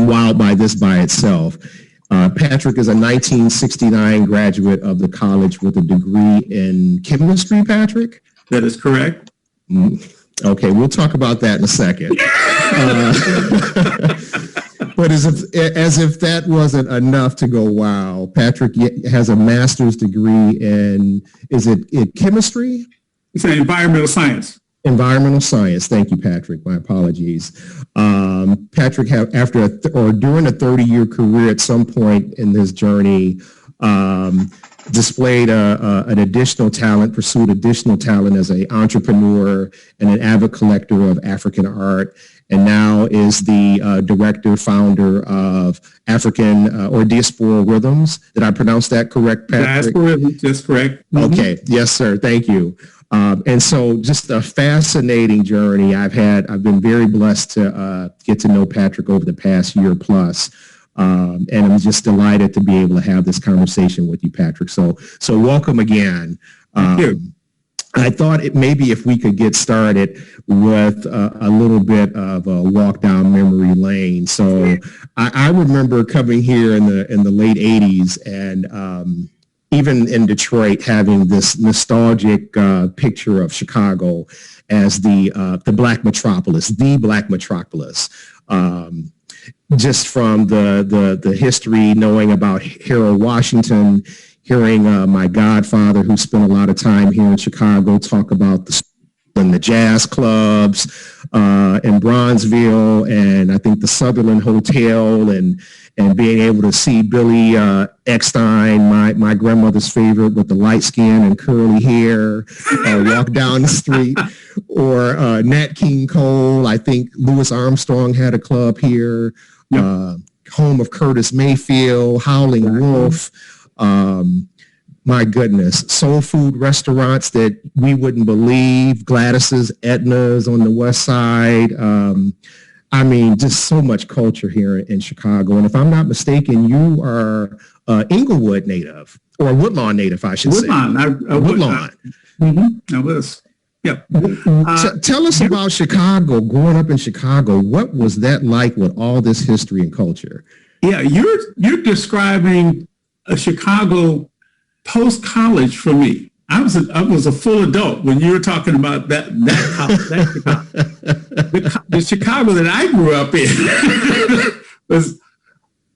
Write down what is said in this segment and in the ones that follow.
wowed by this by itself. Patric is a 1969 graduate of the college with a degree in chemistry, Patric? That is correct. Okay, we'll talk about that in a second. But as if that wasn't enough to go, wow, Patric has a master's degree in, is it chemistry? It's in environmental science. Environmental science. Thank you, Patric. My apologies. Patric, during a 30-year career at some point in this journey, displayed an additional talent, pursued additional talent as an entrepreneur and an avid collector of African art, and now is the director, founder of African or Diaspora Rhythms. Did I pronounce that correct, Patric? Diaspora Rhythms, that's correct. Okay. Yes, sir. Thank you. And so just a fascinating journey I've been very blessed to get to know Patric over the past year plus. And I'm just delighted to be able to have this conversation with you, Patric. So welcome again. Thank you. I thought maybe if we could get started with a little bit of a walk down memory lane. So I remember coming here in the late 80s and even in Detroit, having this nostalgic picture of Chicago as the Black metropolis, just from the history, knowing about Harold Washington, hearing my godfather, who spent a lot of time here in Chicago, talk about the jazz clubs in Bronzeville, and I think the Sutherland Hotel, and being able to see Billy Eckstein, my grandmother's favorite with the light skin and curly hair, walk down the street, or Nat King Cole. I think Louis Armstrong had a club here, home of Curtis Mayfield, Howling Wolf. My goodness, soul food restaurants that we wouldn't believe, Gladys's, Edna's on the west side. I mean, just so much culture here in Chicago. And if I'm not mistaken, you are Inglewood native, or Woodlawn native, I should say. Woodlawn. I was. Yeah. Tell us about Chicago, growing up in Chicago. What was that like with all this history and culture? Yeah, you're describing a Chicago post-college for me. I was a full adult when you were talking about that Chicago. The Chicago that I grew up in was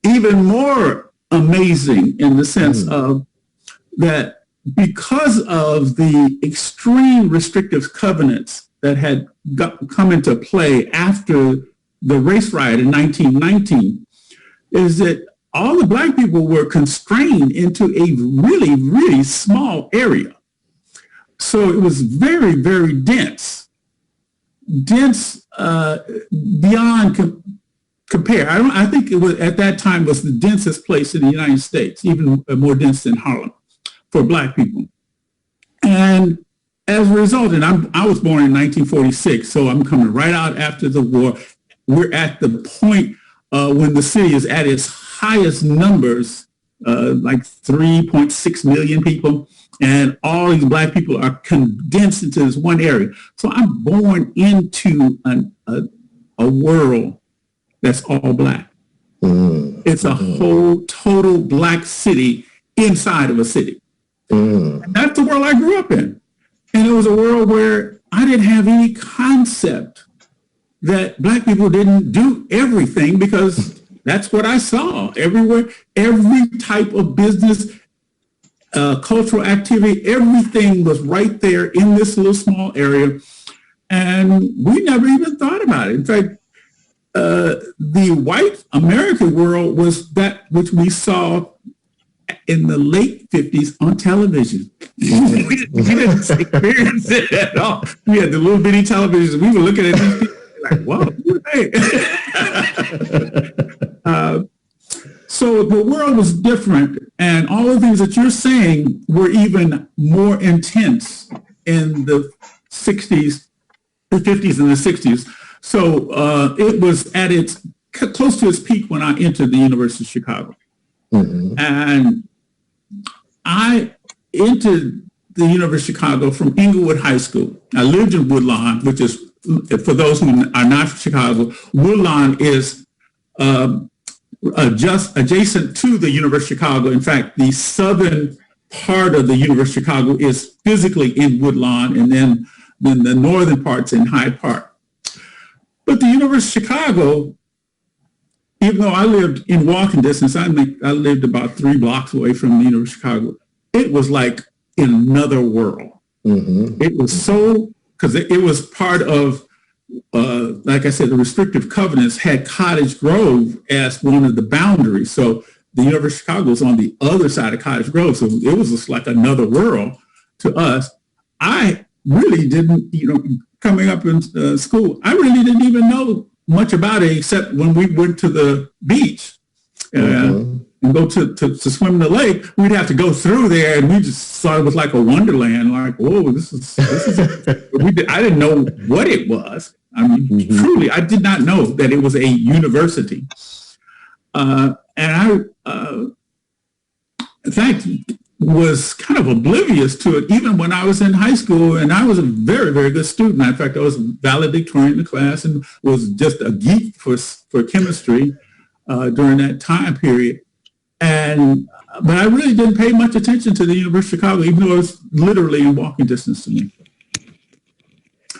even more amazing in the sense of that, because of the extreme restrictive covenants that had come into play after the race riot in 1919, is that all the Black people were constrained into a really, really small area. So it was very, very dense beyond compare. I think it was, at that time, was the densest place in the United States, even more dense than Harlem for Black people. And as a result, and I was born in 1946, so I'm coming right out after the war. We're at the point when the city is at its highest numbers, like 3.6 million people, and all these Black people are condensed into this one area. So I'm born into a world that's all Black. It's a whole total Black city inside of a city. And that's the world I grew up in. And it was a world where I didn't have any concept that Black people didn't do everything, because that's what I saw everywhere. Every type of business, cultural activity, everything was right there in this little small area. And we never even thought about it. In fact, the white American world was that which we saw in the late 50s on television. we didn't experience it at all. We had the little bitty televisions. We were looking at these people like, whoa, hey. So the world was different, and all the things that you're saying were even more intense in the 60s, the 50s and the 60s. So it was at its close to its peak when I entered the University of Chicago. And I entered the University of Chicago from Inglewood High School. I lived in Woodlawn, which is, for those who are not from Chicago, Woodlawn is just adjacent to the University of Chicago. In fact, the southern part of the University of Chicago is physically in Woodlawn, and then the northern part's in Hyde Park. But the University of Chicago, even though I lived in walking distance, I lived about 3 blocks away from the University of Chicago, it was like in another world. Mm-hmm. It was so, because it was part of, like I said, the restrictive covenants had Cottage Grove as one of the boundaries. So the University of Chicago was on the other side of Cottage Grove. So it was just like another world to us. I really didn't, coming up in school, I really didn't even know much about it, except when we went to the beach and go to swim in the lake, we'd have to go through there, and we just thought it was like a wonderland. Like, whoa, this is I didn't know what it was. I mean, truly, I did not know that it was a university. And I, in fact, was kind of oblivious to it even when I was in high school, and I was a very, very good student. In fact, I was valedictorian in the class and was just a geek for chemistry during that time period. But I really didn't pay much attention to the University of Chicago, even though it was literally in walking distance to me.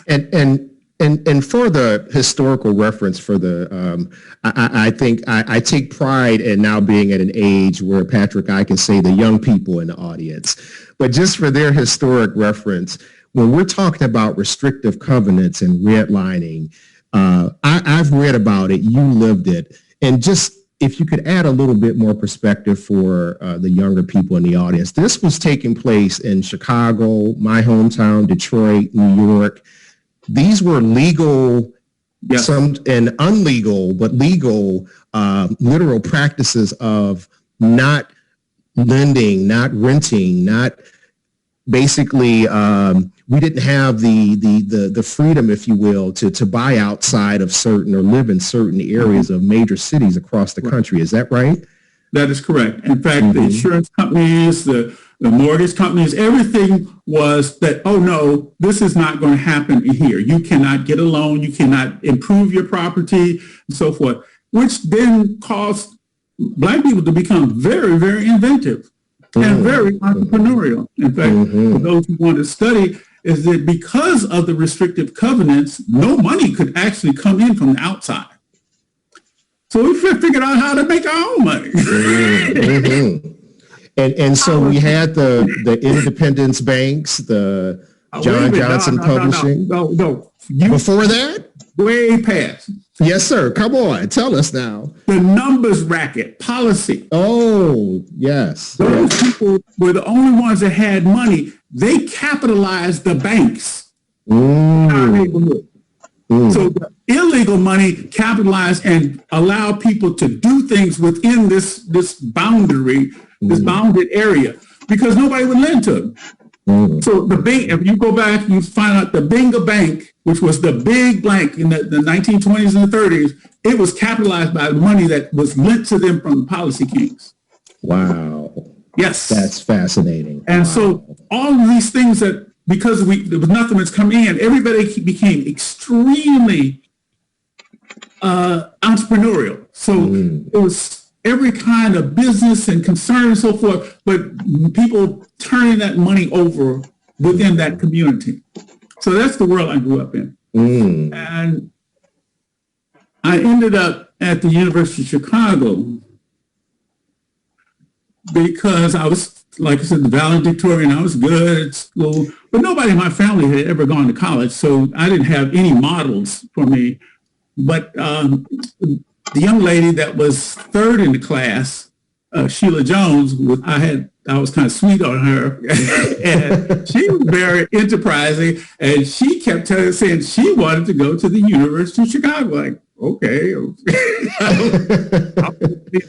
And for the historical reference, for the, I think I take pride in now being at an age where, Patrick, I can say the young people in the audience, but just for their historic reference, when we're talking about restrictive covenants and redlining, I've read about it, you lived it, and just if you could add a little bit more perspective for the younger people in the audience. This was taking place in Chicago, my hometown, Detroit, New York. These were legal, yes, some and unlegal, but legal, literal practices of not lending, not renting, not basically, we didn't have the freedom, if you will, to buy outside of certain or live in certain areas of major cities across the country. Is that right? That is correct. In fact, the insurance companies, the mortgage companies, everything was that, oh no, this is not going to happen here. You cannot get a loan, you cannot improve your property, and so forth, which then caused Black people to become very, very inventive and very entrepreneurial. In fact, for those who want to study, is that because of the restrictive covenants, no money could actually come in from the outside. So we figured out how to make our own money. And so we had the Independence banks, the John Johnson Publishing. No. Before that? Way past. Yes, sir. Come on. Tell us now. The numbers racket, policy. Oh, yes. Those people were the only ones that had money. They capitalized the banks in our neighborhood. So the illegal money capitalized and allowed people to do things within this boundary, this bounded area, because nobody would lend to them. So if you go back, you find out the Benga Bank, which was the big bank in the 1920s and the 30s, it was capitalized by money that was lent to them from the policy kings. Wow. Yes. That's fascinating. And so all of these things that, because there was nothing that's coming in, everybody became extremely entrepreneurial. So it was every kind of business and concern and so forth, but people turning that money over within that community. So that's the world I grew up in. And I ended up at the University of Chicago because I was, like I said, the valedictorian. I was good at school, but nobody in my family had ever gone to college, so I didn't have any models for me. But the young lady that was third in the class, Sheila Jones, I was kind of sweet on her, and she was very enterprising, and she kept saying she wanted to go to the University of Chicago. Like, okay,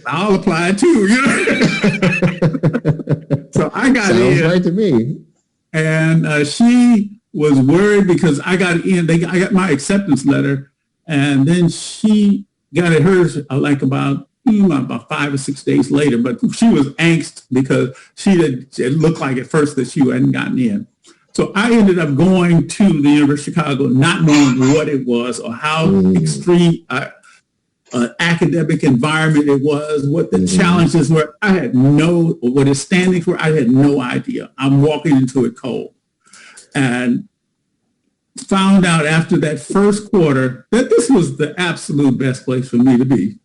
I'll apply too. So I got in. Sounds right to me. And she was worried because I got in. I got my acceptance letter, and then she got it hers like about 5 or 6 days later. But she was angst because it looked like at first that she hadn't gotten in. So I ended up going to the University of Chicago, not knowing what it was or how extreme. academic environment it was, what the challenges were. What it's standing for, I had no idea. I'm walking into it cold. And found out after that first quarter that this was the absolute best place for me to be,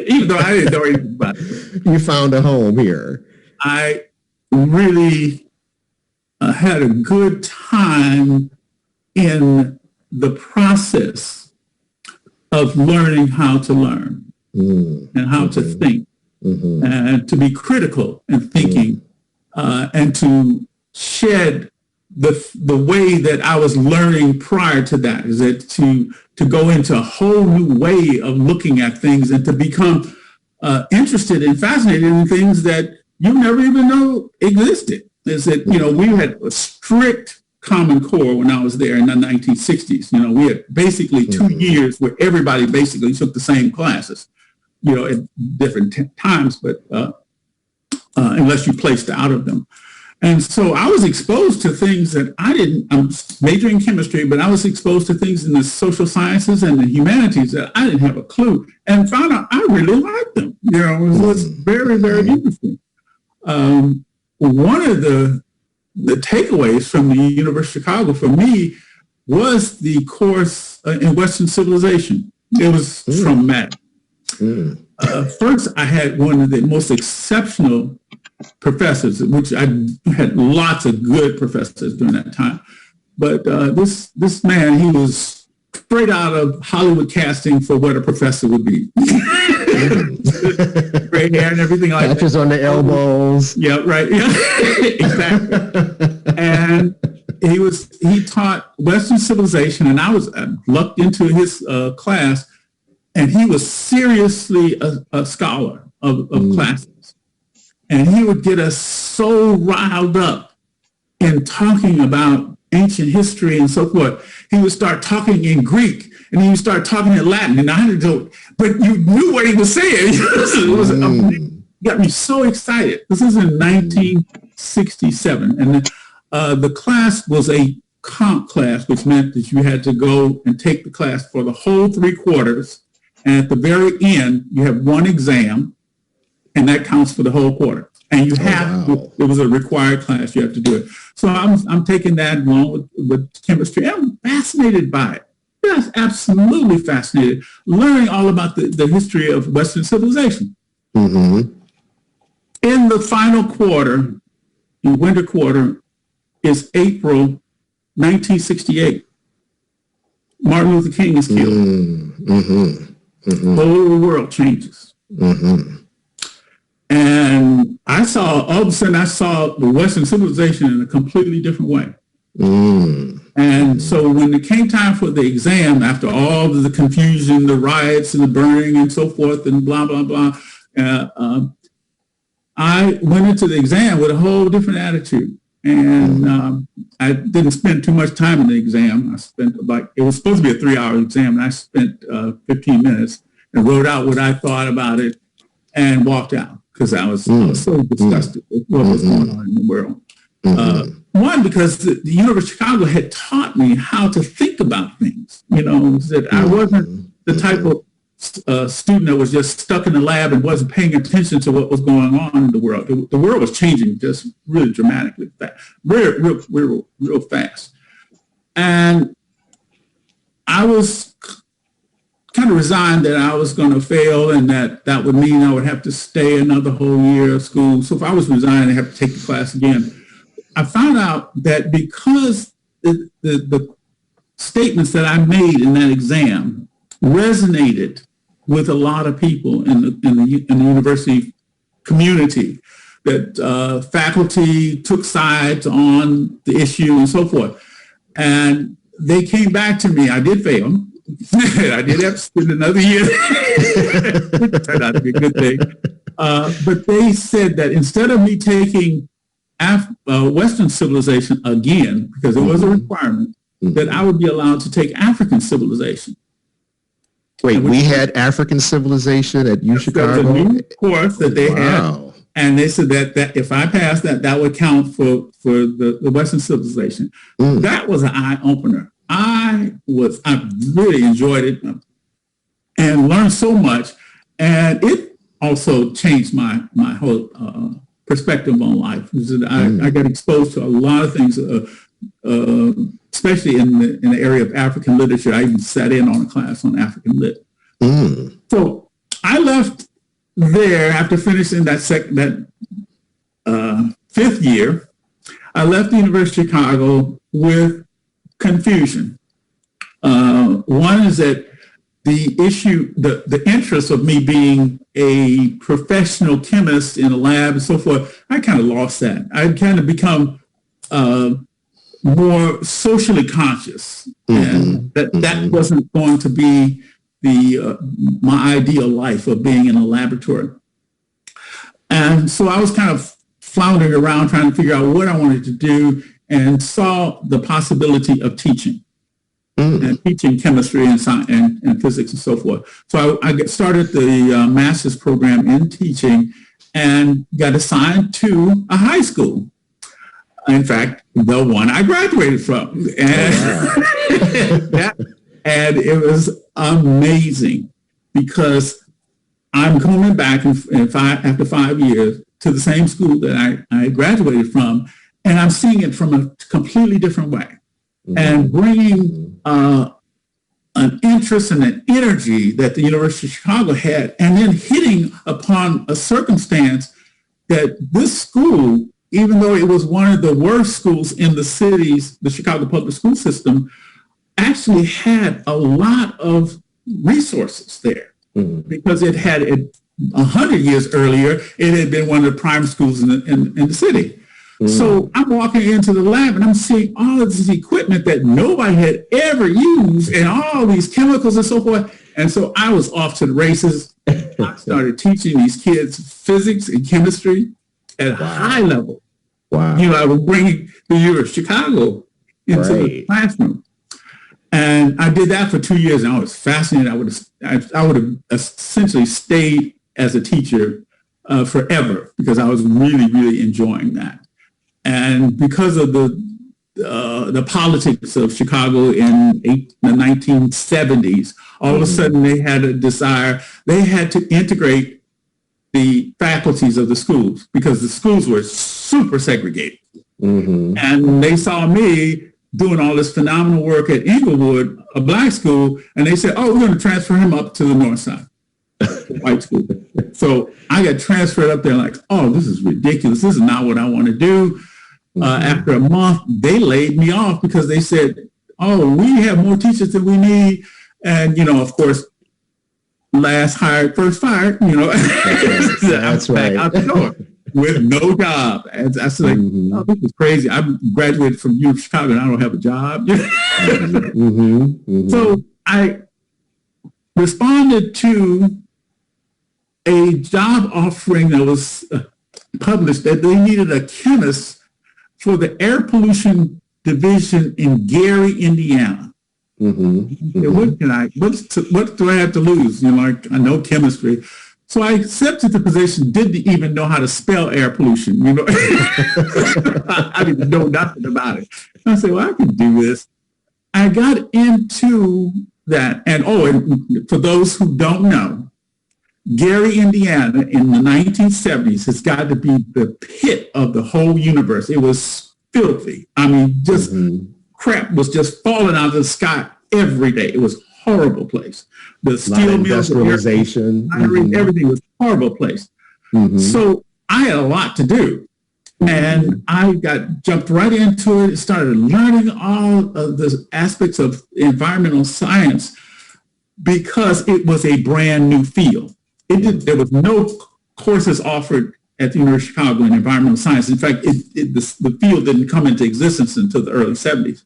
even though I didn't know anything about it. You found a home here. I really had a good time in the process of learning how to learn and how to think and to be critical in thinking and to shed the way that I was learning prior to that, is that to go into a whole new way of looking at things and to become interested and fascinated in things that you never even know existed. Is that, we had a strict Common Core when I was there in the 1960s. We had basically 2 years where everybody basically took the same classes, at different times, but unless you placed out of them. And so I was exposed to things that I'm majoring in chemistry, but I was exposed to things in the social sciences and the humanities that I didn't have a clue, and found out I really liked them. It was very, very interesting. One of the takeaways from the University of Chicago for me was the course in Western civilization. It was traumatic. First, I had one of the most exceptional professors, which I had lots of good professors during that time. But this man, he was straight out of Hollywood casting for what a professor would be. Gray hair and everything like that. Patches on the elbows. Yeah, right. Yeah, exactly. And he taught Western civilization, and I lucked into his class, and he was seriously a scholar of classes. And he would get us so riled up in talking about ancient history and so forth. He would start talking in Greek, and he would start talking in Latin, and I didn't know, but you knew what he was saying. It got me so excited. This is in 1967, and the class was a comp class, which meant that you had to go and take the class for the whole 3 quarters, and at the very end, you have one exam, and that counts for the whole quarter. And you have, it was a required class, you have to do it. So I'm taking that along with chemistry. I'm fascinated by it. Yes, absolutely fascinated. Learning all about the history of Western civilization. In the final quarter, the winter quarter, is April 1968. Martin Luther King is killed. The whole world changes. And all of a sudden, I saw the Western civilization in a completely different way. And so when it came time for the exam, after all of the confusion, the riots and the burning and so forth and blah, blah, blah, I went into the exam with a whole different attitude. And I didn't spend too much time in the exam. I spent it was supposed to be a 3-hour exam, and I spent 15 minutes and wrote out what I thought about it and walked out. Because I was so disgusted with what was going on in the world. One, because the University of Chicago had taught me how to think about things. That I wasn't the type of student that was just stuck in the lab and wasn't paying attention to what was going on in the world. The world was changing just really dramatically fast, real fast. And I was kind of resigned that I was going to fail, and that would mean I would have to stay another whole year of school. So if I was resigned, I'd have to take the class again. I found out that because the statements that I made in that exam resonated with a lot of people in the university community, that faculty took sides on the issue and so forth. And they came back to me. I did fail. I did have to spend another year. It turned out to be a good thing. But they said that instead of me taking Western civilization again, because it was a requirement, that I would be allowed to take African civilization. Wait, we had African civilization at UChicago? That was a new course that they had. And they said that if I passed that would count for the Western civilization. That was an eye-opener. I really enjoyed it. and learned so much. And it also changed my whole perspective on life. I got exposed to a lot of things, especially in the area of African literature. I even sat in on a class on African lit. So I left there after finishing that fifth year. I left the University of Chicago with confusion. One is that the issue, the interest of me being a professional chemist in a lab and so forth, I kind of lost that. I'd kind of become more socially conscious, and that wasn't going to be my ideal life of being in a laboratory. And so I was kind of floundering around trying to figure out what I wanted to do, and saw the possibility of teaching. And teaching chemistry and science and physics and so forth. So I started the master's program in teaching and got assigned to a high school. In fact, the one I graduated from. And it was amazing because I'm coming back after 5 years to the same school that I graduated from, and I'm seeing it from a completely different way. And bringing an interest and an energy that the University of Chicago had, and then hitting upon a circumstance that this school, even though it was one of the worst schools in the Chicago public school system, actually had a lot of resources there because it had 100 years earlier, it had been one of the prime schools in the city. So I'm walking into the lab and I'm seeing all of this equipment that nobody had ever used and all these chemicals and so forth. And so I was off to the races. I started teaching these kids physics and chemistry at a high level. Wow. I was bringing the University of Chicago into the classroom. And I did that for 2 years, and I was fascinated. I would have essentially stayed as a teacher forever because I was really, really enjoying that. And because of the politics of Chicago in the 1970s, all of a sudden they had a desire. They had to integrate the faculties of the schools because the schools were super segregated. And they saw me doing all this phenomenal work at Inglewood, a black school, and they said, "Oh, we're going to transfer him up to the north side." White school. So I got transferred up there like, oh, this is ridiculous. This is not what I want to do. After a month, they laid me off because they said, oh, we have more teachers than we need. And, of course, last hired, first fired, That's right. Out the door with no job. And I said, oh, this is crazy. I graduated from U of Chicago and I don't have a job. So I responded to a job offering that was published that they needed a chemist for the air pollution division in Gary, Indiana. What do I have to lose? I know chemistry. So I accepted the position, didn't even know how to spell air pollution. I didn't know nothing about it. I said, well, I can do this. I got into that. And for those who don't know, Gary, Indiana in the 1970s has got to be the pit of the whole universe. It was filthy. I mean, just crap was just falling out of the sky every day. It was a horrible place. The steel mills, industrialization, everything was a horrible place. So I had a lot to do. And I jumped right into it, started learning all of the aspects of environmental science because it was a brand new field. There was no courses offered at the University of Chicago in environmental science. In fact, the field didn't come into existence until the early 70s.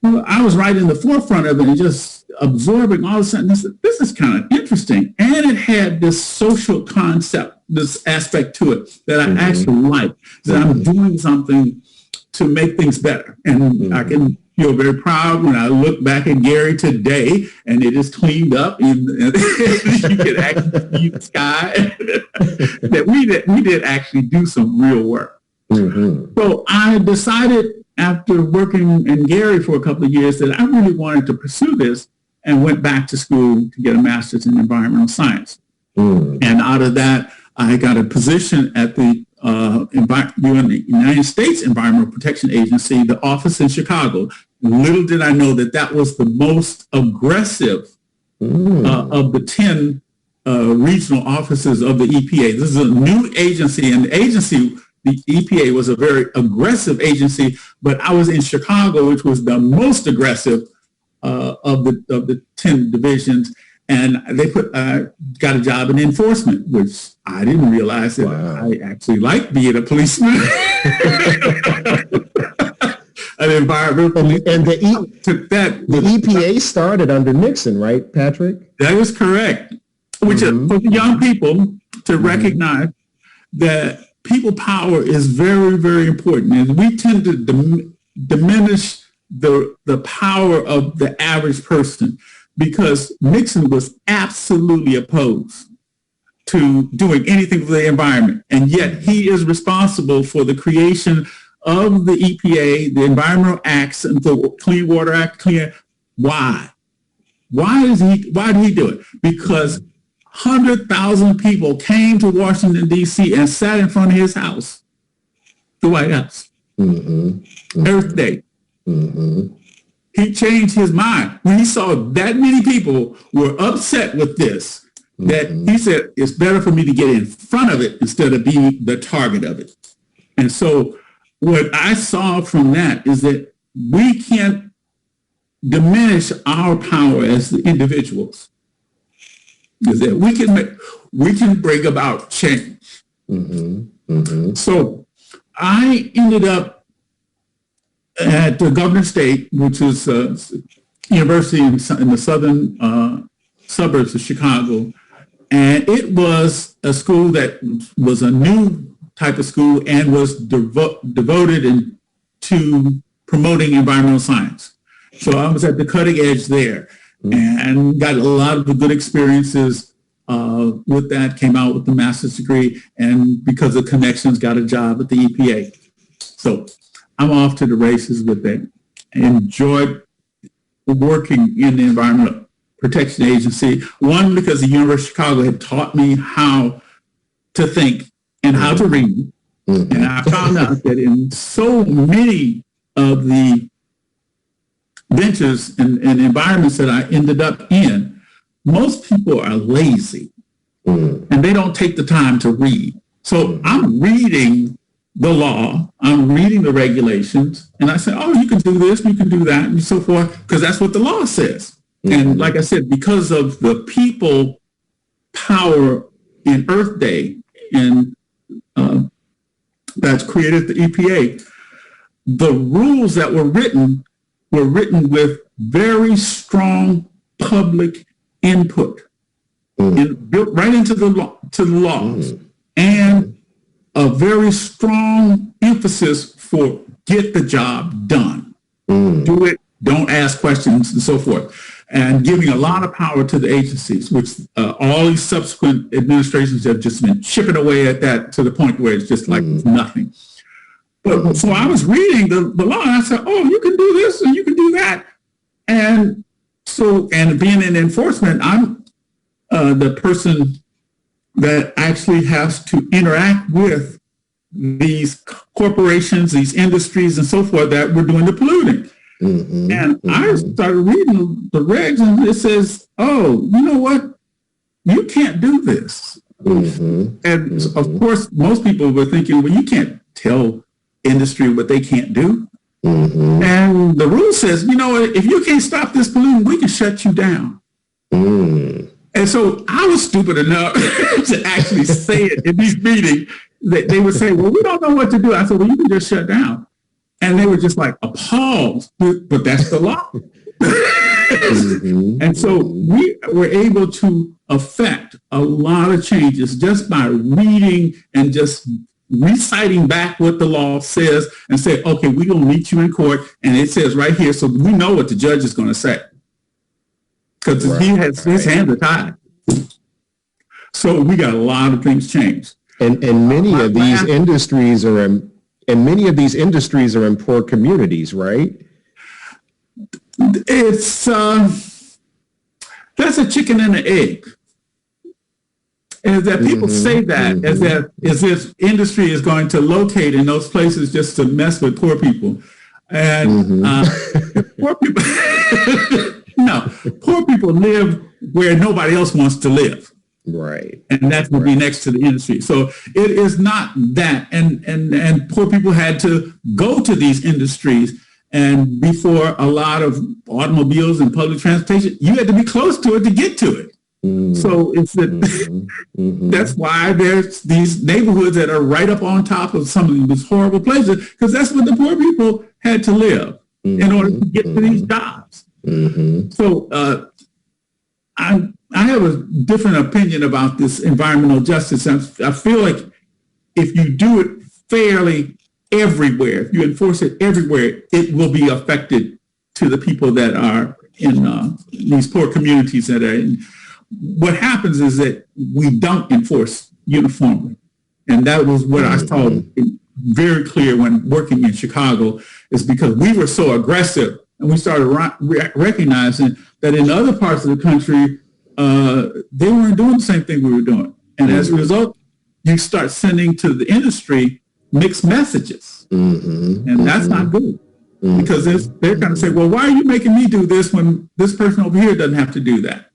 Well, I was right in the forefront of it and just absorbing all of a sudden. This is kind of interesting. And it had this social concept, this aspect to it that I actually like, that I'm doing something to make things better. And I can feel very proud when I look back at Gary today and it is cleaned up and you can actually see the sky that we did actually do some real work. So I decided after working in Gary for a couple of years that I really wanted to pursue this. and went back to school to get a master's in environmental science. And out of that, I got a position at the United States Environmental Protection Agency, the office in Chicago. Little did I know that that was the most aggressive of the 10 regional offices of the EPA. This is a new agency, and the EPA was a very aggressive agency, but I was in Chicago, which was the most aggressive of the 10 divisions. And they got a job in enforcement, which I didn't realize that I actually liked being a policeman. An environmental police. And the EPA started under Nixon, right, Patric? That is correct. Which is for the young people to recognize that people power is very, very important. And we tend to diminish the power of the average person, because Nixon was absolutely opposed to doing anything for the environment. And yet he is responsible for the creation of the EPA, the Environmental Acts, and the Clean Water Act. Why? Why did he do it? Because 100,000 people came to Washington, D.C. and sat in front of his house, the White House, Earth Day. He changed his mind when he saw that many people were upset with this, that he said, it's better for me to get in front of it instead of being the target of it. And so what I saw from that is that we can't diminish our power as the individuals, is that we can bring about change. So I ended up at the Governor State, which is a university in the southern suburbs of Chicago. And it was a school that was a new type of school and was devoted to promoting environmental science. So I was at the cutting edge there and got a lot of the good experiences with that, came out with the master's degree, and because of connections, got a job at the EPA. So I'm off to the races with that. I enjoyed working in the Environmental Protection Agency. One, because the University of Chicago had taught me how to think and how to read. And I found out that in so many of the ventures and environments that I ended up in, most people are lazy and they don't take the time to read. So I'm reading the law, I'm reading the regulations, and I say, oh, you can do this, you can do that, and so forth, because that's what the law says. And like I said, because of the people power in Earth Day and that's created the EPA, the rules that were written with very strong public input and built right into the laws, and a very strong emphasis for get the job done, do it, don't ask questions, and so forth, and giving a lot of power to the agencies, which all these subsequent administrations have just been chipping away at that to the point where it's just like nothing. But so I was reading the law and I said, oh, you can do this and you can do that. And so, and being in enforcement, I'm the person that actually has to interact with these corporations, these industries and so forth that were doing the polluting. And I started reading the regs and it says, oh, you know what? You can't do this. And of course, most people were thinking, well, you can't tell industry what they can't do. And the rule says, you know, if you can't stop this pollution, we can shut you down. And so I was stupid enough to actually say it in these meetings. They would say, well, we don't know what to do. I said, well, you can just shut down. And they were just like appalled, but that's the law. And so we were able to affect a lot of changes just by reading and just reciting back what the law says and say, okay, we're going to meet you in court. And it says right here, so we know what the judge is going to say. Because he has his hands are tied. So we got a lot of things changed. And many of these industries are in poor communities, right? It's That's a chicken and an egg. Is that people say that as if industry is going to locate in those places just to mess with poor people. And poor people, no, poor people live where nobody else wants to live. Right. And that would be next to the industry. So it is not that. And poor people had to go to these industries. And before a lot of automobiles and public transportation, you had to be close to it to get to it. So it's that's why there's these neighborhoods that are right up on top of some of these horrible places, because that's what the poor people had to live in order to get to these jobs. So I have a different opinion about this environmental justice. I feel like if you do it fairly everywhere, if you enforce it everywhere, it will be affected to the people that are in these poor communities that are in. What happens is that we don't enforce uniformly. And that was what I saw very clear when working in Chicago, is because we were so aggressive and we started recognizing that in other parts of the country, they weren't doing the same thing we were doing. And as a result, you start sending to the industry mixed messages. And that's not good, because they're going to say, well, why are you making me do this when this person over here doesn't have to do that?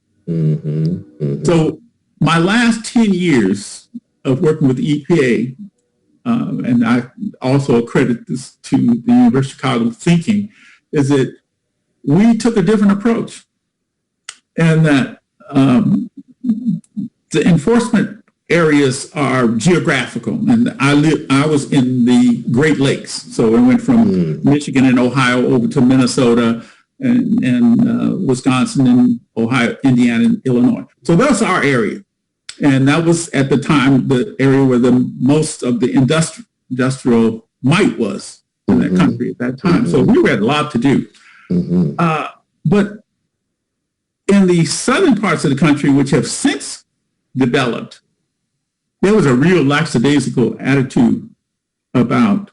So my last 10 years of working with the EPA, and I also credit this to the University of Chicago thinking, is that we took a different approach, and that the enforcement areas are geographical. And I was in the Great Lakes, so I went from Michigan and Ohio over to Minnesota and Wisconsin and Ohio, Indiana, and Illinois. So that's our area. And that was at the time the area where the most of the industrial might was in that country at that time. So we had a lot to do. But in the southern parts of the country, which have since developed, there was a real lackadaisical attitude about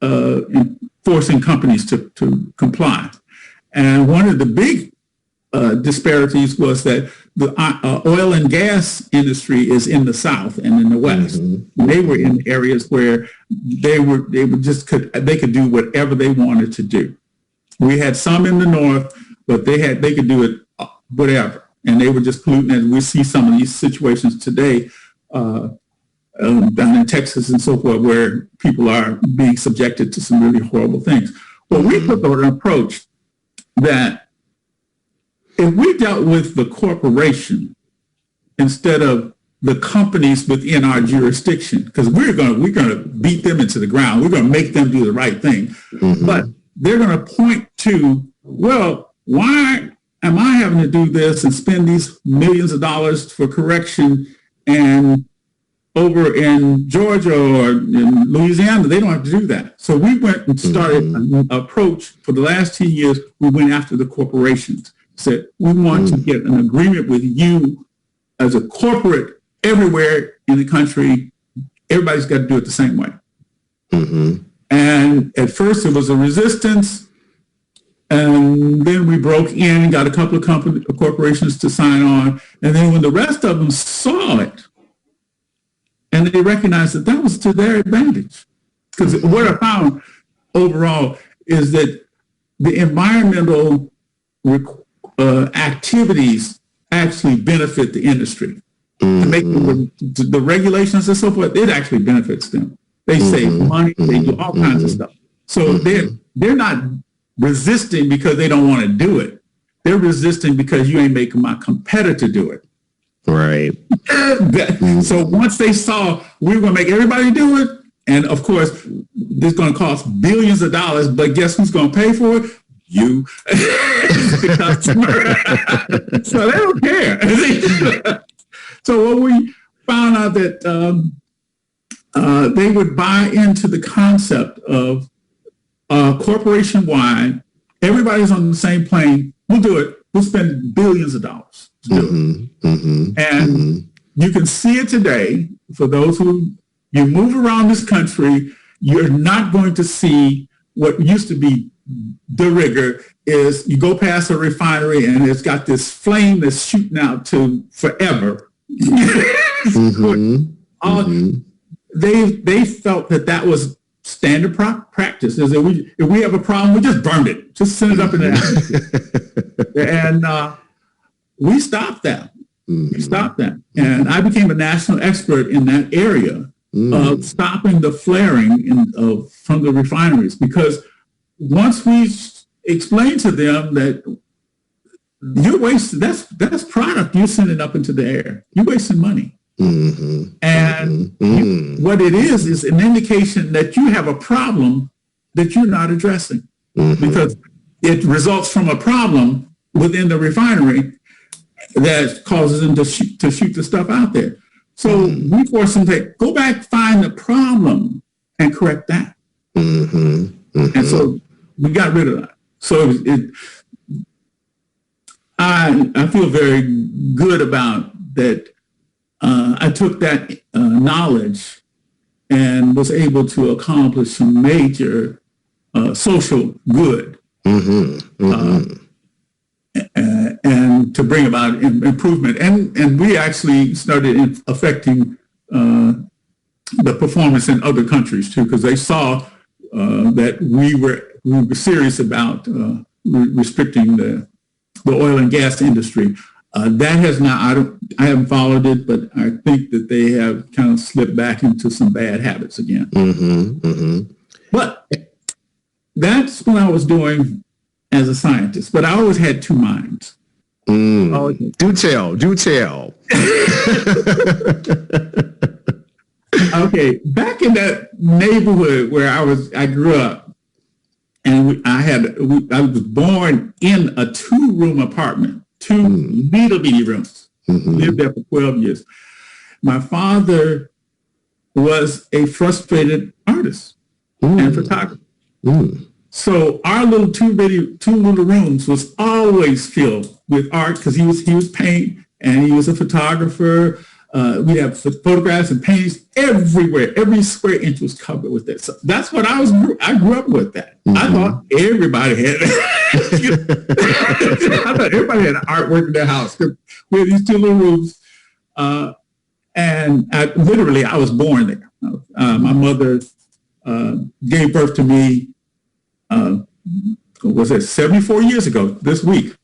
forcing companies to comply. And one of the big disparities was that the oil and gas industry is in the South and in the West. They were in areas where they could do whatever they wanted to do. We had some in the North, but they could do it whatever, and they were just polluting. And we see some of these situations today down in Texas and so forth, where people are being subjected to some really horrible things. Well, we took an approach that if we dealt with the corporation instead of the companies within our jurisdiction, because we're going to beat them into the ground, we're going to make them do the right thing, but they're going to point to, well, why am I having to do this and spend these millions of dollars for correction, and over in Georgia or in Louisiana, they don't have to do that. So we went and started an approach for the last 10 years. We went after the corporations. Said, we want to get an agreement with you as a corporate everywhere in the country. Everybody's got to do it the same way. And at first it was a resistance. And then we broke in and got a couple of corporations to sign on. And then when the rest of them saw it, and they recognized that that was to their advantage. Because what I found overall is that the environmental activities actually benefit the industry. To make the regulations and so forth, it actually benefits them. They save money, they do all kinds of stuff. So they're not resisting because they don't want to do it. They're resisting because you ain't making my competitor do it. Right. So once they saw we were going to make everybody do it, and of course, this is going to cost billions of dollars, but guess who's going to pay for it? You, the customer. So they don't care. So what we found out that they would buy into the concept of corporation-wide, everybody's on the same plane, we'll do it, we'll spend billions of dollars to do it. And you can see it today. For those who, you move around this country, you're not going to see what used to be the rigor is you go past a refinery and it's got this flame that's shooting out to forever. They felt that was standard practice. Is that if we have a problem, we just burn it, just send it up in the atmosphere. And we stopped that. We stopped that. And I became a national expert in that area of stopping the flaring from the refineries, because once we explained to them that you're wasting, that's product you're sending up into the air. You're wasting money. And what it is an indication that you have a problem that you're not addressing, because it results from a problem within the refinery that causes them to shoot the stuff out there. So we force them to go back, find the problem, and correct that. And so we got rid of that. So I feel very good about that. I took that knowledge and was able to accomplish some major social good. And to bring about improvement. And we actually started affecting the performance in other countries too, because they saw that we were serious about restricting the oil and gas industry. That has not, I haven't followed it, but I think that they have kind of slipped back into some bad habits again. But that's what I was doing as a scientist, but I always had two minds. Do tell. Okay, back in that neighborhood where I grew up, and I was born in a 2-room apartment, 2 little bitty rooms. Lived there for 12 years. My father was a frustrated artist and photographer. So our little two little rooms was always filled with art, because he was painting and he was a photographer. We have photographs and paintings everywhere. Every square inch was covered with that. So that's what I grew up with that. I thought everybody had I thought everybody had artwork in their house. We had these 2 little rooms. And I was born there. My mother gave birth to me, was it 74 years ago this week?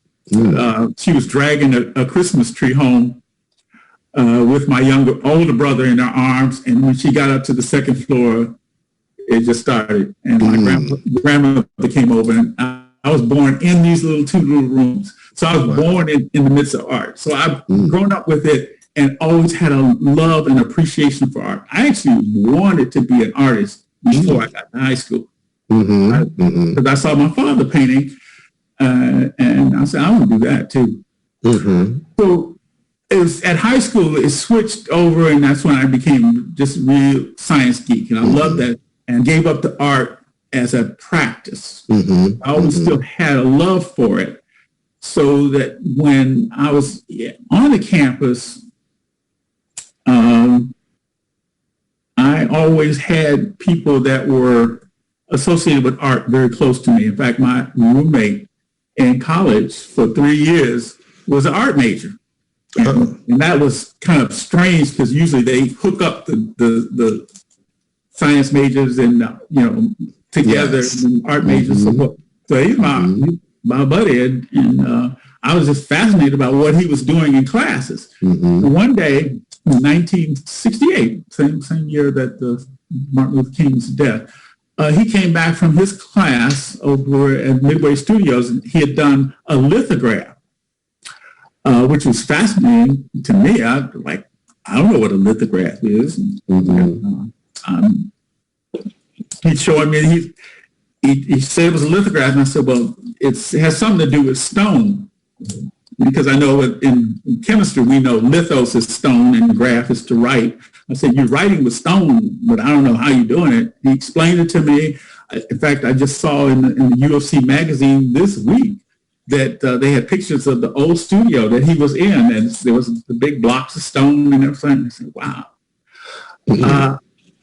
She was dragging a Christmas tree home with my older brother in her arms, and when she got up to the 2nd floor, it just started. And my grandmother came over, and I was born in these 2 little rooms. So I was born in the midst of art. So I've grown up with it and always had a love and appreciation for art. I actually wanted to be an artist before I got to high school. Because I saw my father painting, and I said, I want to do that too. So it was at high school, it switched over, and that's when I became just a real science geek. And I loved that and gave up the art as a practice. I always still had a love for it, so that when I was on the campus, I always had people that were associated with art very close to me. In fact, my roommate in college for 3 years was an art major. And that was kind of strange, because usually they hook up the science majors and, together, and art majors. So he's my buddy, and I was just fascinated about what he was doing in classes. One day, in 1968, same year that Martin Luther King's death, he came back from his class over at Midway Studios, and he had done a lithograph, which was fascinating to me. I don't know what a lithograph is. He's showing me, he said it was a lithograph, and I said, well, it has something to do with stone, because I know in chemistry, we know lithos is stone and graph is to write. I said, you're writing with stone, but I don't know how you're doing it. He explained it to me. In fact, I just saw in the UFC magazine this week that they had pictures of the old studio that he was in, and there was the big blocks of stone and everything. I said, wow.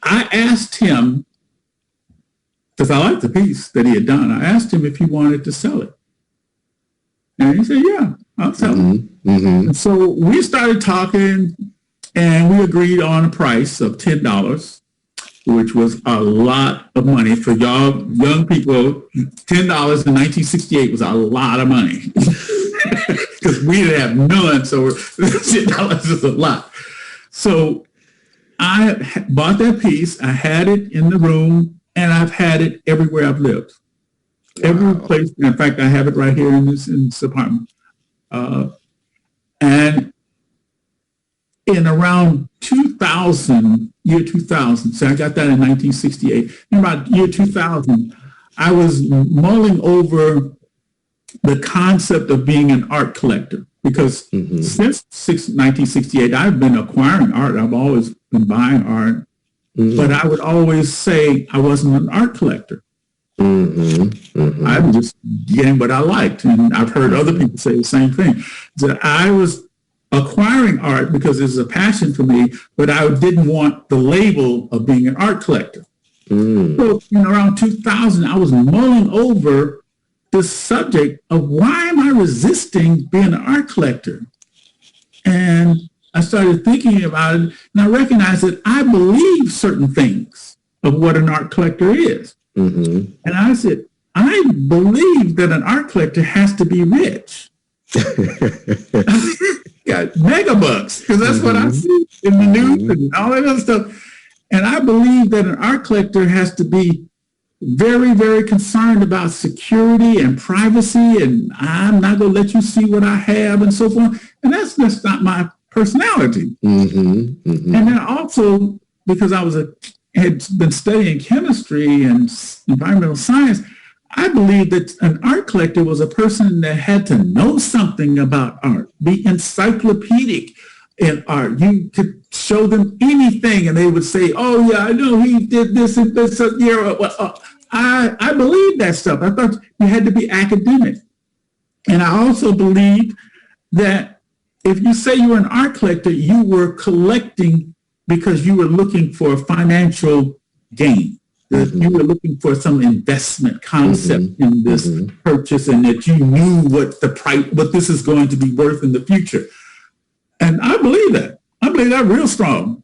I asked him because I liked the piece that he had done. I asked him if he wanted to sell it. And he said, yeah, I'll sell it. Mm-hmm. And so we started talking, and we agreed on a price of $10, which was a lot of money for y'all young people. $10 in 1968 was a lot of money because we didn't have none. So $10 is a lot. So I bought that piece. I had it in the room, and I've had it everywhere I've lived. Wow. Every place. In fact, I have it right here in this apartment. And in around 2000, year 2000, so I got that in 1968. In about year 2000, I was mulling over the concept of being an art collector because since 1968, I've been acquiring art. I've always been buying art, but I would always say I wasn't an art collector. I was just getting what I liked, and I've heard other people say the same thing. That I was acquiring art because it's a passion for me, but I didn't want the label of being an art collector. So around 2000, I was mulling over the subject of why am I resisting being an art collector? And I started thinking about it, and I recognized that I believe certain things of what an art collector is. And I said, I believe that an art collector has to be rich. Got mega bucks, because that's what I see in the news and all that other stuff. And I believe that an art collector has to be very, very concerned about security and privacy, and I'm not going to let you see what I have and so forth. And that's just not my personality. And then also, because I had been studying chemistry and environmental science, I believe that an art collector was a person that had to know something about art, be encyclopedic in art. You could show them anything and they would say, oh yeah, I know he did this and this. I believe that stuff. I thought you had to be academic. And I also believed that if you say you were an art collector, you were collecting because you were looking for financial gain. You were looking for some investment concept in this purchase, and that you knew what the price, what this is going to be worth in the future. And I believe that. I believe that real strong.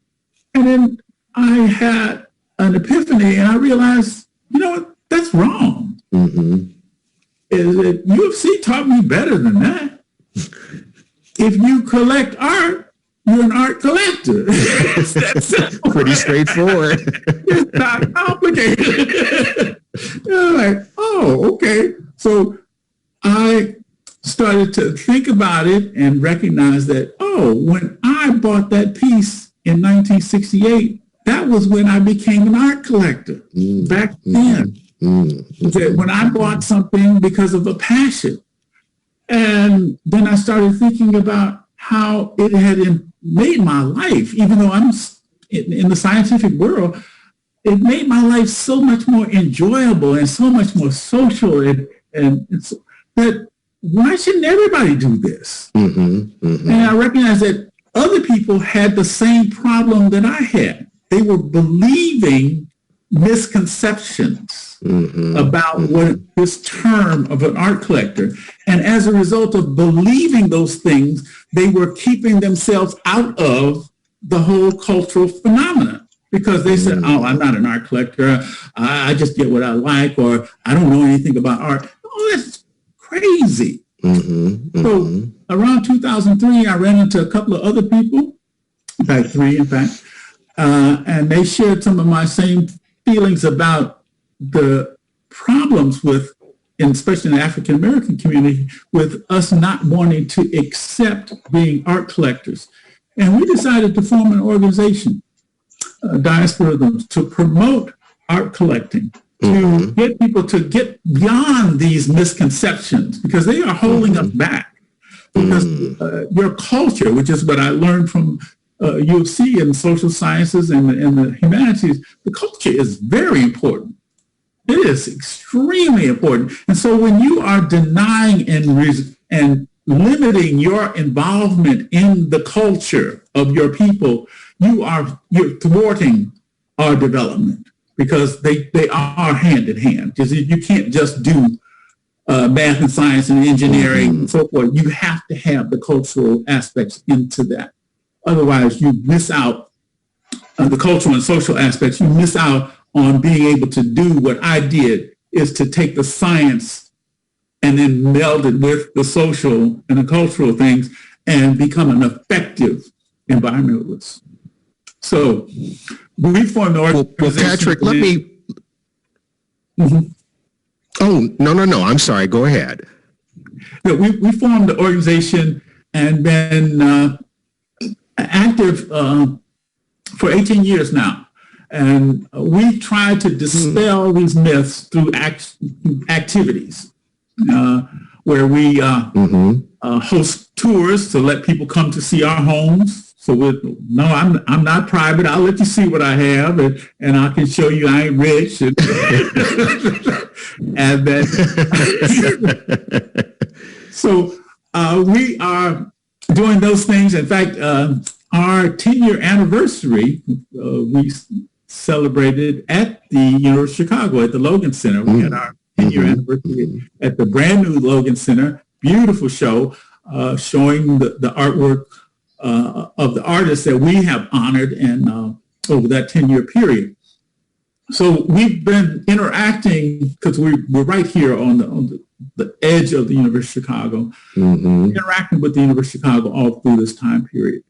And then I had an epiphany, and I realized, you know what, that's wrong. Is that UFC taught me better than that. If you collect art, you're an art collector. Pretty straightforward. It's not complicated. You're like, oh, okay. So I started to think about it and recognize that, oh, when I bought that piece in 1968, that was when I became an art collector. Back then. That when I bought something because of a passion. And then I started thinking about how it had made my life, even though I'm in the scientific world, it made my life so much more enjoyable and so much more social, and so that why shouldn't everybody do this? And I recognized that other people had the same problem that I had. They were believing misconceptions about what this term of an art collector. And as a result of believing those things, they were keeping themselves out of the whole cultural phenomenon because they said, oh, I'm not an art collector. I just get what I like, or I don't know anything about art. Oh, that's crazy. So around 2003, I ran into a couple of other people, three, in fact, and they shared some of my same feelings about the problems with, and especially in the African-American community, with us not wanting to accept being art collectors. And we decided to form an organization, Diaspora, to promote art collecting, to get people to get beyond these misconceptions, because they are holding us back. Because your culture, which is what I learned from UFC and social sciences and the humanities, the culture is very important. It is extremely important. And so when you are denying and limiting your involvement in the culture of your people, you're thwarting our development, because they are hand in hand. Because you can't just do math and science and engineering and so forth. You have to have the cultural aspects into that. Otherwise, you miss out on the cultural and social aspects. You miss out on being able to do what I did, is to take the science and then meld it with the social and the cultural things and become an effective environmentalist. So we formed the organization. Well, Patric, let me. Oh, no. I'm sorry. Go ahead. Yeah, we formed the organization and been active for 18 years now. And we try to dispel these myths through activities where we host tours to let people come to see our homes. So I'm not private. I'll let you see what I have, and I can show you I ain't rich. And then, so we are doing those things. In fact, our 10-year anniversary, we celebrated at the University of Chicago at the Logan Center. We had our 10-year anniversary at the brand new Logan Center. Beautiful show showing the artwork of the artists that we have honored and over that 10-year period. So we've been interacting because we're right here on the edge of the University of Chicago, interacting with the University of Chicago all through this time period.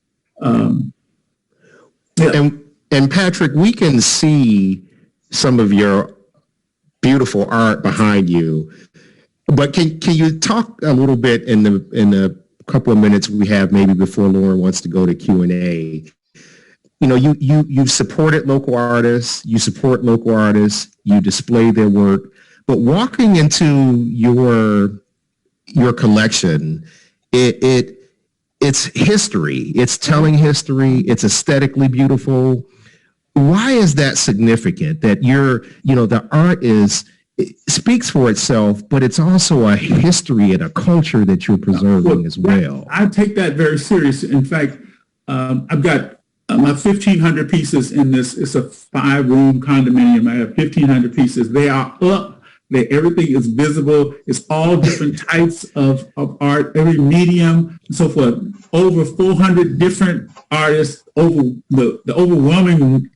And Patric, we can see some of your beautiful art behind you, but can you talk a little bit in the couple of minutes we have maybe before Lauren wants to go to Q&A? You know, you've supported local artists, you support local artists, you display their work, but walking into your collection, it's history, it's telling history, it's aesthetically beautiful. Why is that significant? That the art speaks for itself, but it's also a history and a culture that you're preserving as well. I take that very serious. In fact, I've got my 1,500 pieces in this. It's a 5-room condominium. I have 1,500 pieces. They are up. Everything is visible. It's all different types of art, every medium and so forth. Over 400 different artists, over the overwhelming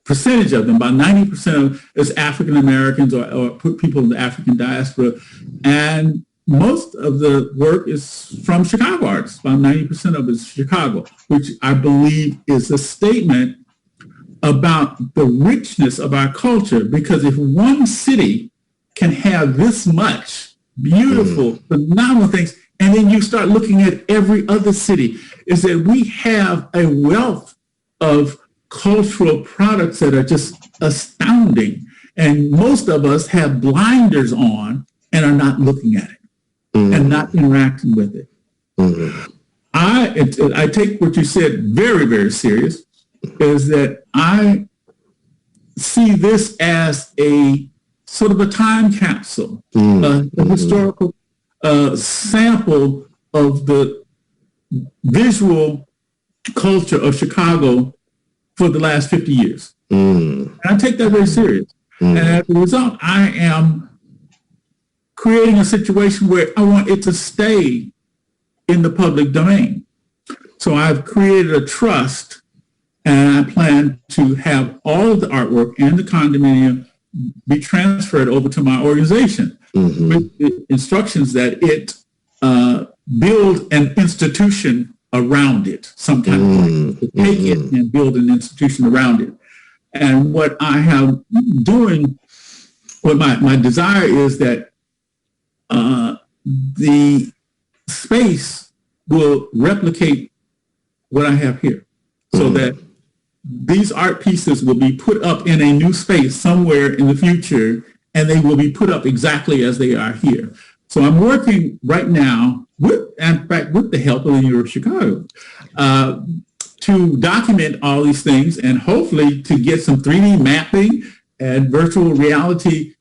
percentage of them, about 90% of is African Americans or people in the African diaspora. And most of the work is from Chicago artists. About 90% of it is Chicago, which I believe is a statement about the richness of our culture. Because if one city can have this much beautiful, phenomenal things, and then you start looking at every other city, is that we have a wealth of cultural products that are just astounding. And most of us have blinders on and are not looking at it and not interacting with it. I take what you said very, very serious, is that I see this as a sort of a time capsule, a historical sample of the visual culture of Chicago for the last 50 years. And I take that very serious. And as a result, I am creating a situation where I want it to stay in the public domain. So I've created a trust, and I plan to have all of the artwork and the condominium be transferred over to my organization with the instructions that it build an institution around it, some kind of way, to take it and build an institution around it. And what I have doing, what my desire is that the space will replicate what I have here, so that these art pieces will be put up in a new space somewhere in the future, and they will be put up exactly as they are here. So I'm working right now in fact, with the help of the University of Chicago, to document all these things and hopefully to get some 3D mapping and virtual reality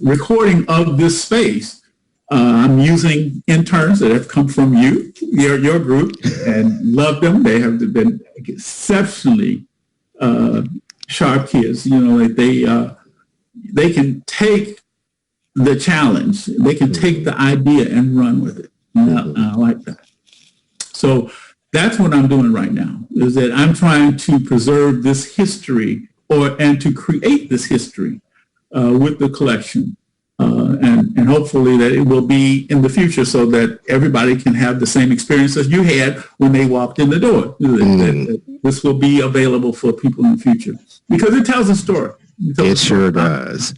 recording of this space. I'm using interns that have come from your group, and love them. They have been exceptionally sharp kids. Like they can take the challenge, they can take the idea and run with it. And I like that. So that's what I'm doing right now, is that I'm trying to preserve this history and to create this history with the collection. And hopefully that it will be in the future so that everybody can have the same experience as you had when they walked in the door. That this will be available for people in the future because it tells a story. It sure does.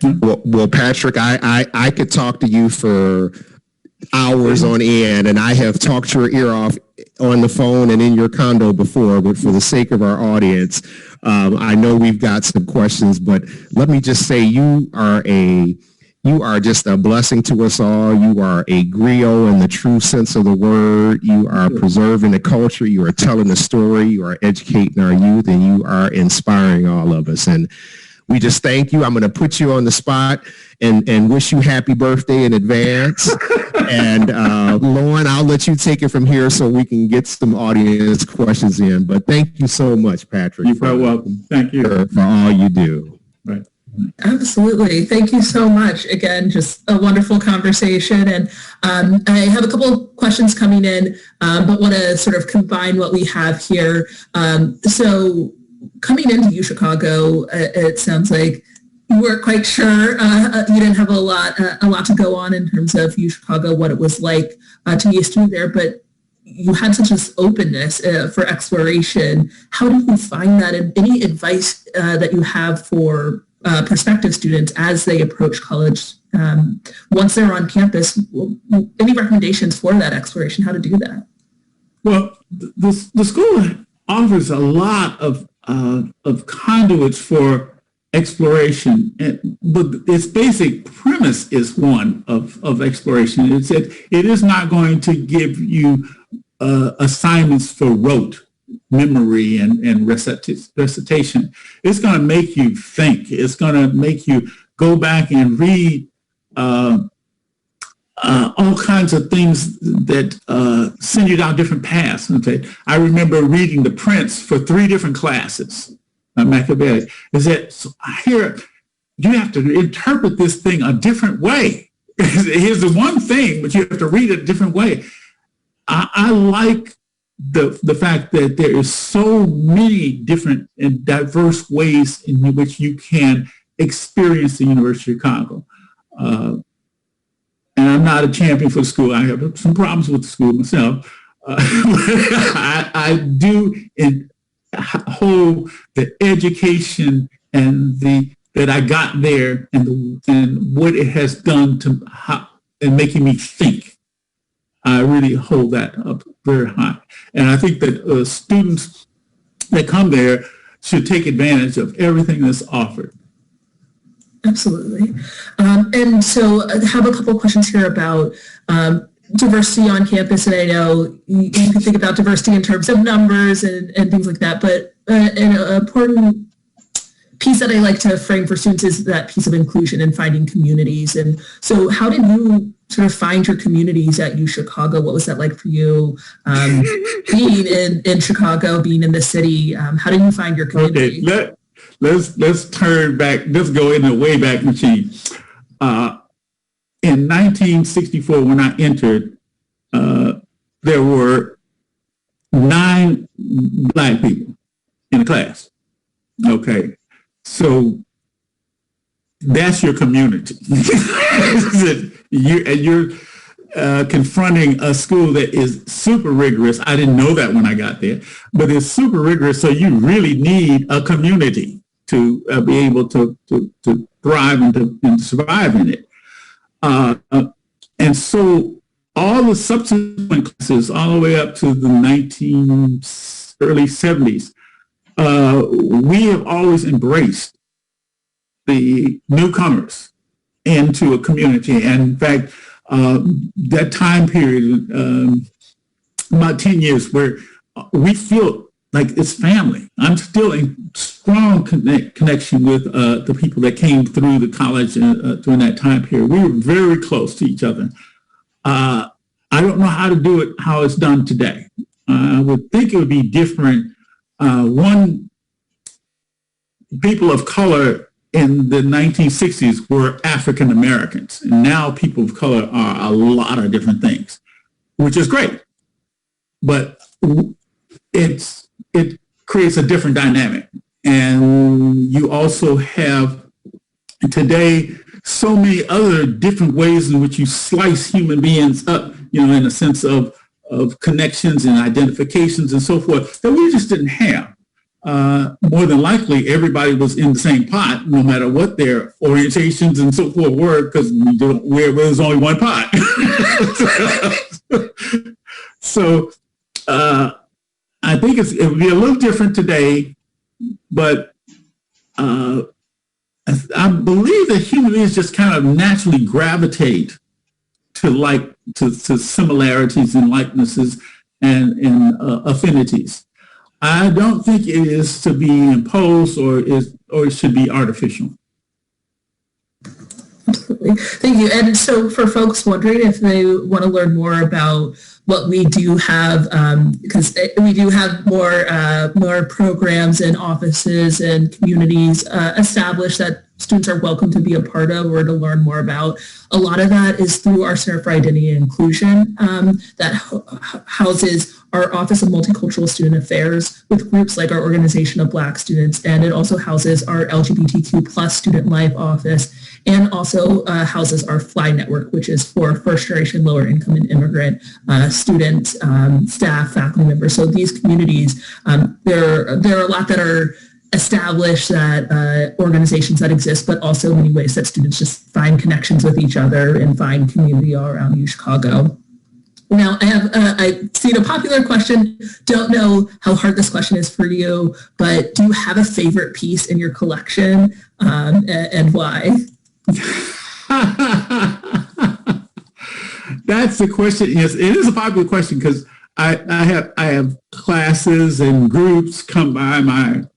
Well, Patric, I could talk to you for hours on end, and I have talked your ear off on the phone and in your condo before, but for the sake of our audience, I know we've got some questions, but let me just say you are just a blessing to us all. You are a griot in the true sense of the word. You are preserving the culture. You are telling the story. You are educating our youth, and you are inspiring all of us. And we just thank you. I'm going to put you on the spot and wish you happy birthday in advance. And Lauren, I'll let you take it from here so we can get some audience questions in. But thank you so much, Patric. You're quite welcome. Thank you for all you do. Right. Absolutely. Thank you so much. Again, just a wonderful conversation. And I have a couple of questions coming in, but want to sort of combine what we have here. So coming into UChicago, it sounds like you weren't quite sure. You didn't have a lot to go on in terms of UChicago, what it was like to be a student there, but you had such this openness for exploration. How do you find that? And any advice that you have for prospective students as they approach college once they're on campus? Any recommendations for that exploration? How to do that? Well, the school offers a lot of conduits for exploration, but its basic premise is one of exploration. It's that it is not going to give you assignments for rote memory and recitation. It's going to make you think. It's going to make you go back and read all kinds of things that send you down different paths. Okay? I remember reading The Prince for 3 different classes. Machiavelli is that here you have to interpret this thing a different way. Here's the one thing, but you have to read it a different way. I like the fact that there is so many different and diverse ways in which you can experience the University of Chicago. And I'm not a champion for the school. I have some problems with the school myself. I do hold the education and that I got there and what it has done to and making me think. I really hold that up very high. And I think that students that come there should take advantage of everything that's offered. Absolutely. And so I have a couple of questions here about diversity on campus. And I know you can think about diversity in terms of numbers and things like that, but an important piece that I like to frame for students is that piece of inclusion and finding communities. And so how did you sort of find your communities at UChicago? What was that like for you being in Chicago, being in the city? How did you find your community? Okay, let's turn back. Let's go in the Wayback Machine. In 1964, when I entered, there were 9 Black people in the class. Okay, so that's your community. You're confronting a school that is super rigorous. I didn't know that when I got there, but it's super rigorous. So you really need a community to be able to thrive and to survive in it. And so all the subsequent classes, all the way up to the early 70s, we have always embraced the newcomers into a community. And in fact, that time period, about 10 years, where we feel like it's family. I'm still in strong connection with the people that came through the college during that time period. We were very close to each other. I don't know how to do it, how it's done today. I would think it would be different. One people of color in the 1960s were African Americans, and now people of color are a lot of different things, which is great. But it creates a different dynamic. And you also have today so many other different ways in which you slice human beings up, in a sense of connections and identifications and so forth, that we just didn't have. More than likely, everybody was in the same pot, no matter what their orientations and so forth were, because there's only one pot. So I think it would be a little different today, but I believe that human beings just kind of naturally gravitate to similarities and likenesses and affinities. I don't think it is to be imposed or it should be artificial. Absolutely. Thank you. And so for folks wondering if they want to learn more about what we do have, because we do have more programs and offices and communities established that students are welcome to be a part of or to learn more about. A lot of that is through our Center for Identity and Inclusion that houses our Office of Multicultural Student Affairs with groups like our Organization of Black Students, and it also houses our LGBTQ plus Student Life Office, and also houses our FLY network, which is for first generation, lower income and immigrant students, staff, faculty members. So these communities, there are a lot that are established, that organizations that exist, but also many ways that students just find connections with each other and find community all around UChicago. Now, I've seen a popular question. Don't know how hard this question is for you, but do you have a favorite piece in your collection, and why? That's the question. Yes, it is a popular question because I have classes and groups come by my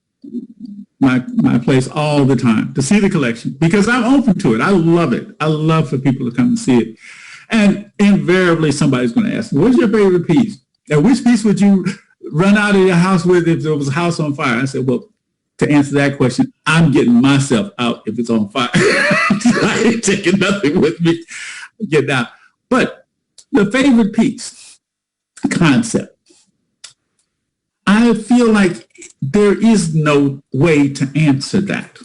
place all the time to see the collection because I'm open to it. I love it. I love for people to come and see it. And invariably somebody's going to ask me, what's your favorite piece? And which piece would you run out of your house with if there was a house on fire? I said, well, to answer that question, I'm getting myself out if it's on fire. I ain't taking nothing with me. Get out. But the favorite piece, concept, I feel like there is no way to answer that.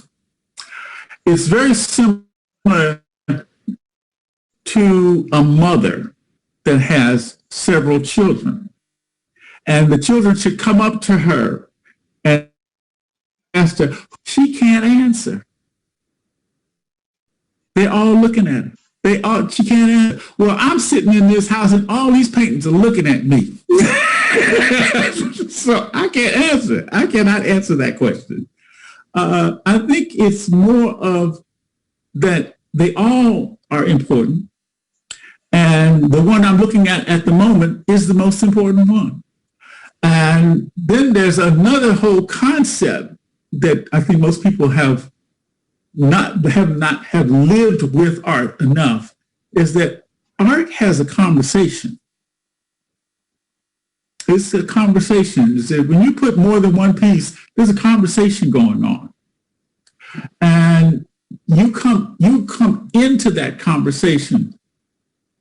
It's very similar to a mother that has several children. And the children should come up to her and ask her. She can't answer. They're all looking at her. She can't answer. Well, I'm sitting in this house and all these paintings are looking at me. So I can't answer. I cannot answer that question. I think it's more of that they all are important. And the one I'm looking at the moment is the most important one. And then there's another whole concept that I think most people have not lived with art enough, is that art has a conversation. It's a conversation. It's that when you put more than one piece, there's a conversation going on. And you come into that conversation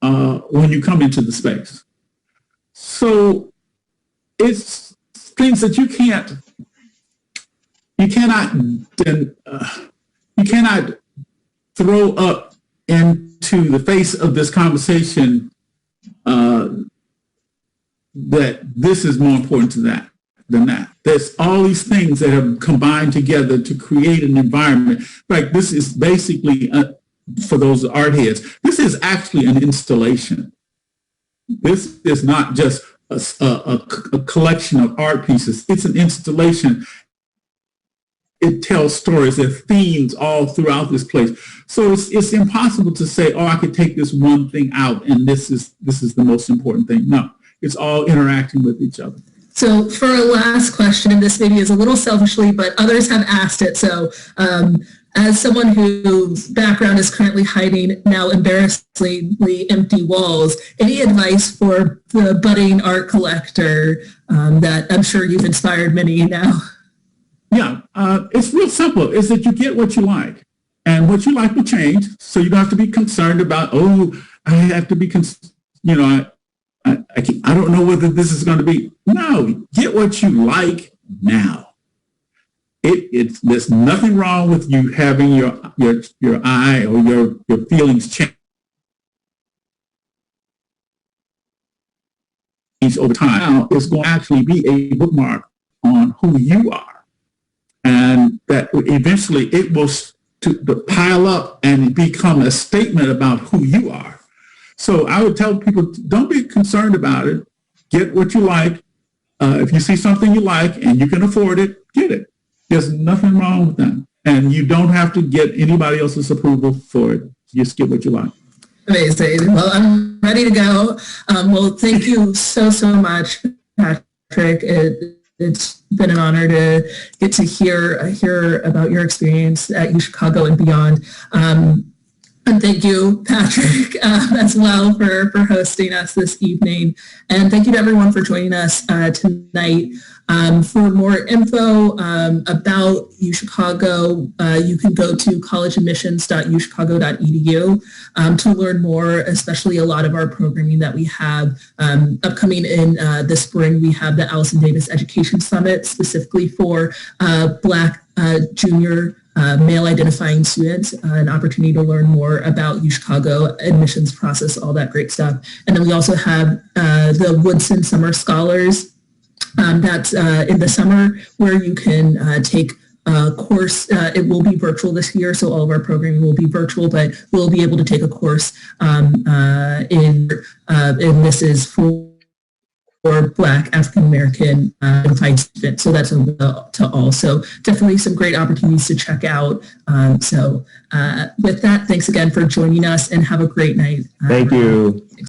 when you come into the space. So it's things that you cannot throw up into the face of this conversation that this is more important than that. There's all these things that have combined together to create an environment. Like this is basically, for those art heads, this is actually an installation. This is not just a collection of art pieces. It's an installation. It tells stories. There are themes all throughout this place. So it's impossible to say, oh, I could take this one thing out and this is the most important thing. No, it's all interacting with each other. So for a last question, and this maybe is a little selfishly, but others have asked it. So as someone whose background is currently hiding now embarrassingly empty walls, any advice for the budding art collector that I'm sure you've inspired many now? Yeah, it's real simple. Is that you get what you like, and what you like will change. So you don't have to be concerned about, oh, I have to be, I don't know whether this is going to be. No, get what you like now. There's nothing wrong with you having your eye or your feelings change over time. Now, it's going to actually be a bookmark on who you are, and that eventually it will to pile up and become a statement about who you are. So I would tell people, don't be concerned about it. Get what you like. If you see something you like and you can afford it, get it. There's nothing wrong with that. And you don't have to get anybody else's approval for it. Just get what you like. Amazing. Well, I'm ready to go. Well, thank you so much, Patric. It's been an honor to get to hear about your experience at UChicago and beyond. And thank you, Patric, as well for hosting us this evening. And thank you to everyone for joining us tonight. For more info about UChicago, you can go to collegeadmissions.uchicago.edu to learn more, especially a lot of our programming that we have upcoming in the spring. We have the Allison Davis Education Summit specifically for Black junior male identifying students, an opportunity to learn more about UChicago admissions process, all that great stuff. And then we also have the Woodson Summer Scholars. That's in the summer, where you can take a course. It will be virtual this year, so all of our programming will be virtual, but we'll be able to take a course and this is for Black African-American identified students. So that's to all. So definitely some great opportunities to check out. With that, thanks again for joining us, and have a great night. Thank you.